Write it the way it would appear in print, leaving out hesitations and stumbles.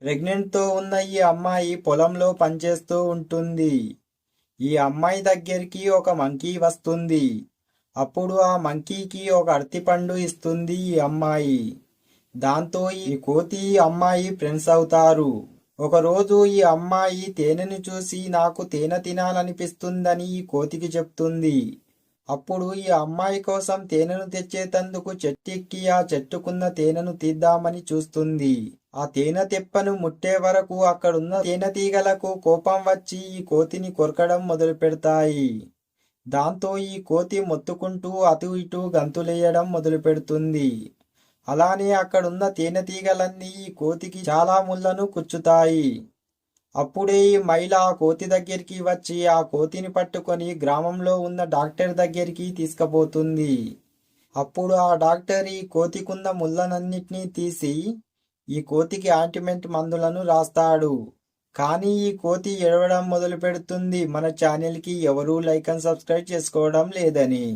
ప్రెగ్నెంట్తో ఉన్న ఈ అమ్మాయి పొలంలో పనిచేస్తూ ఉంటుంది. ఈ అమ్మాయి దగ్గరికి ఒక మంకీ వస్తుంది. అప్పుడు ఆ మంకీకి ఒక అరటిపండు ఇస్తుంది ఈ అమ్మాయి. దాంతో ఈ కోతి అమ్మాయి ఫ్రెండ్స్ అవుతారు. ఒకరోజు ఈ అమ్మాయి తేనెను చూసి నాకు తేనె తినాలనిపిస్తుందని ఈ కోతికి చెప్తుంది. అప్పుడు ఈ అమ్మాయి కోసం తేనెను తెచ్చేటందుకు చెట్టెక్కి ఆ చెట్టుకున్న తేనెను తీద్దామని చూస్తుంది. ఆ తేనె తెప్పను ముట్టే వరకు అక్కడున్న తేనెటీగలకు కోపం వచ్చి ఈ కోతిని కొరకడం మొదలు పెడతాయి. దాంతో ఈ కోతి మొత్తుకుంటూ అటు ఇటు గంతులేయడం మొదలు పెడుతుంది. అలానే అక్కడున్న తేనెటీగలన్నీ ఈ కోతికి చాలా ముళ్ళను కుచ్చుతాయి. అప్పుడే ఈ మహిళ ఆ కోతి దగ్గరికి వచ్చి ఆ కోతిని పట్టుకొని గ్రామంలో ఉన్న డాక్టర్ దగ్గరికి తీసుకుపోతుంది. అప్పుడు ఆ డాక్టర్ ఈ కోతికున్న ముళ్ళనన్నిటినీ తీసి ఈ కోతికి ఆయింట్మెంట్ మందులను రాస్తాడు. కానీ ఈ కోతి ఏడవడం మొదలు పెడుతుంది మన ఛానల్కి ఎవరూ లైక్ అండ్ సబ్స్క్రైబ్ చేసుకోవడం లేదని.